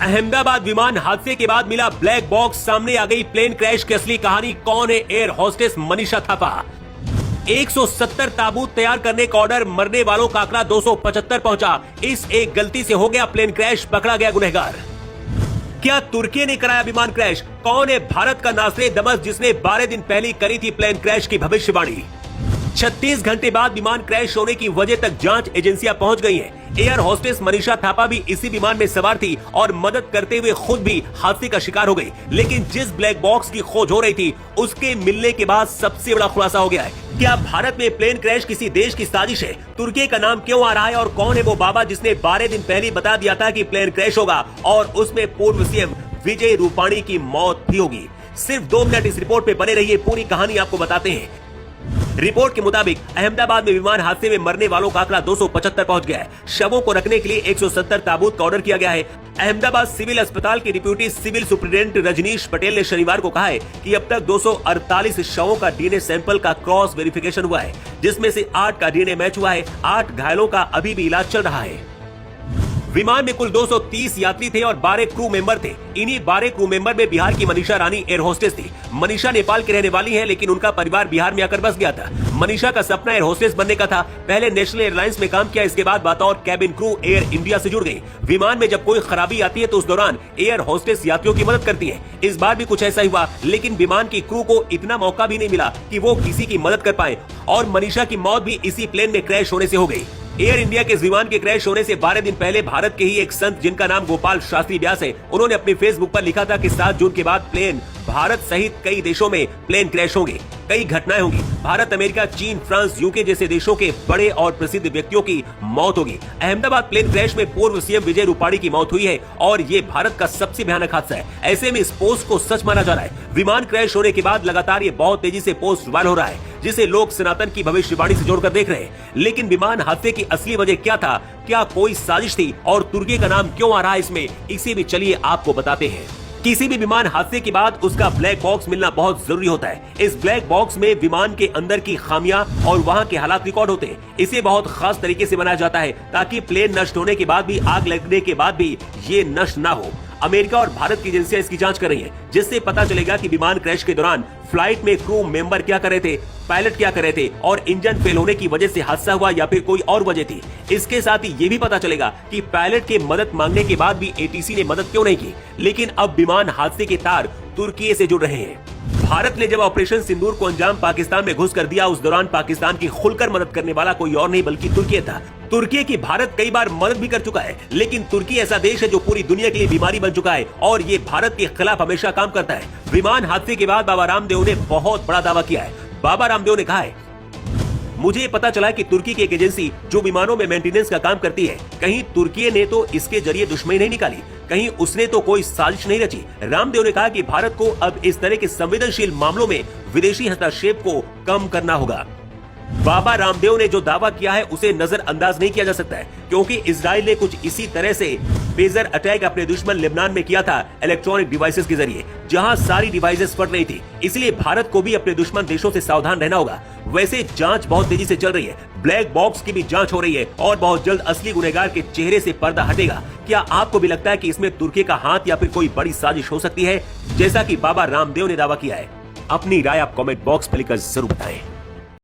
अहमदाबाद विमान हादसे के बाद मिला ब्लैक बॉक्स, सामने आ गई प्लेन क्रैश की असली कहानी। कौन है एयर होस्टेस मनीषा थापा? 170 ताबूत तैयार करने का ऑर्डर, मरने वालों का आंकड़ा 275 पहुंचा। इस एक गलती से हो गया प्लेन क्रैश, पकड़ा गया गुनहगार। क्या तुर्की ने कराया विमान क्रैश? कौन है भारत का नासरे दमस जिसने 12 दिन पहले करी थी प्लेन क्रैश की भविष्यवाणी? 36 घंटे बाद विमान क्रैश होने की वजह तक जांच एजेंसियां पहुंच गई हैं। एयर होस्टेस मनीषा थापा भी इसी विमान में सवार थी और मदद करते हुए खुद भी हादसे का शिकार हो गई। लेकिन जिस ब्लैक बॉक्स की खोज हो रही थी उसके मिलने के बाद सबसे बड़ा खुलासा हो गया है। क्या भारत में प्लेन क्रैश किसी देश की साजिश है? तुर्की का नाम क्यों आ रहा है और कौन है वो बाबा जिसने 12 दिन पहले बता दिया था कि प्लेन क्रैश होगा और उसमें पूर्व सीएम विजय रूपाणी की मौत भी होगी? सिर्फ 2 मिनट इस रिपोर्ट पे बने रहिए, पूरी कहानी आपको बताते हैं। रिपोर्ट के मुताबिक अहमदाबाद में विमान हादसे में मरने वालों का आंकड़ा 275 पहुंच गया है। शवों को रखने के लिए 170 ताबूत का ऑर्डर किया गया है। अहमदाबाद सिविल अस्पताल के deputy civil superintendent Rajnish Patel ने शनिवार को कहा है कि अब तक 248 शवों का डीएनए सैंपल का क्रॉस वेरिफिकेशन हुआ है, जिसमें से 8 का डीएनए मैच हुआ है। 8 घायलों का अभी भी इलाज चल रहा है। विमान में कुल 230 यात्री थे और 12 क्रू मेंबर थे। इन्हीं 12 क्रू मेंबर में बिहार की मनीषा रानी एयर होस्टेस थी। मनीषा नेपाल की रहने वाली है, लेकिन उनका परिवार बिहार में आकर बस गया था। मनीषा का सपना एयर होस्टेस बनने का था। पहले नेशनल एयरलाइंस में काम किया, इसके बाद बतौर कैबिन क्रू एयर इंडिया से जुड़ गई। विमान में जब कोई खराबी आती है तो उस दौरान एयर होस्टेस यात्रियों की मदद करती है। इस बार भी कुछ ऐसा ही हुआ, लेकिन विमान की क्रू को इतना मौका भी नहीं मिला कि वो किसी की मदद कर पाए और मनीषा की मौत भी इसी प्लेन में क्रैश होने से हो गई। एयर इंडिया के विमान के क्रैश होने से 12 दिन पहले भारत के ही एक संत जिनका नाम गोपाल शास्त्री व्यास है, उन्होंने अपने फेसबुक पर लिखा था कि 7 जून के बाद प्लेन भारत सहित कई देशों में प्लेन क्रैश होंगे, कई घटनाएं होंगी। भारत, अमेरिका, चीन, फ्रांस, यूके जैसे देशों के बड़े और प्रसिद्ध व्यक्तियों की मौत होगी। अहमदाबाद प्लेन क्रैश में पूर्व सीएम विजय रूपाणी की मौत हुई है और ये भारत का सबसे भयानक हादसा है। ऐसे में इस पोस्ट को सच माना जा रहा है। विमान क्रैश होने के बाद लगातार ये बहुत तेजी से पोस्ट वायरल हो रहा है, जिसे लोग सनातन की भविष्यवाणी से जोड़कर देख रहे हैं। लेकिन विमान हादसे की असली वजह क्या था? क्या कोई साजिश थी और तुर्की का नाम क्यों आ रहा है इसमें? इसे भी चलिए आपको बताते हैं। किसी भी विमान हादसे के बाद उसका ब्लैक बॉक्स मिलना बहुत जरूरी होता है। इस ब्लैक बॉक्स में विमान के अंदर की खामियां और वहां के हालात रिकॉर्ड होते हैं। इसे बहुत खास तरीके से बनाया जाता है ताकि प्लेन नष्ट होने के बाद भी, आग लगने के बाद भी ये नष्ट ना हो। अमेरिका और भारत की एजेंसियां इसकी जांच कर रही हैं, जिससे पता चलेगा कि विमान क्रैश के दौरान फ्लाइट में क्रू मेंबर क्या कर रहे थे, पायलट क्या कर रहे थे और इंजन फेल होने की वजह से हादसा हुआ या फिर कोई और वजह थी। इसके साथ ही ये भी पता चलेगा कि पायलट के मदद मांगने के बाद भी एटीसी ने मदद क्यों नहीं की। लेकिन अब विमान हादसे के तार तुर्की से जुड़ रहे हैं। भारत ने जब ऑपरेशन सिंदूर को अंजाम पाकिस्तान में घुस कर दिया, उस दौरान पाकिस्तान की खुलकर मदद करने वाला कोई और नहीं बल्कि तुर्की था। तुर्की की भारत कई बार मदद भी कर चुका है, लेकिन तुर्की ऐसा देश है जो पूरी दुनिया के लिए बीमारी बन चुका है और ये भारत के खिलाफ हमेशा काम करता है। विमान हादसे के बाद बाबा रामदेव ने बहुत बड़ा दावा किया है। बाबा रामदेव ने कहा है, मुझे पता चला कि तुर्की की एक एजेंसी जो विमानों में मेंटेनेंस का काम करती है, कहीं तुर्की ने तो इसके जरिए दुश्मनी नहीं निकाली, कहीं उसने तो कोई साजिश नहीं रची। रामदेव ने कहा कि भारत को अब इस तरह के संवेदनशील मामलों में विदेशी हस्तक्षेप को कम करना होगा। बाबा रामदेव ने जो दावा किया है उसे नजरअंदाज नहीं किया जा सकता है, क्योंकि इजराइल ने कुछ इसी तरह से पेजर अटैक अपने दुश्मन लेबनान में किया था इलेक्ट्रॉनिक डिवाइसेस के जरिए, जहां सारी डिवाइसेस फट रही थी। इसलिए भारत को भी अपने दुश्मन देशों से सावधान रहना होगा। वैसे जांच बहुत तेजी से चल रही है, ब्लैक बॉक्स की भी जांच हो रही है और बहुत जल्द असली गुनहगार के चेहरे से पर्दा हटेगा। क्या आपको भी लगता है कि इसमें तुर्की का हाथ या फिर कोई बड़ी साजिश हो सकती है, जैसा कि बाबा रामदेव ने दावा किया है? अपनी राय आप कमेंट बॉक्स में लिखकर जरूर बताएं।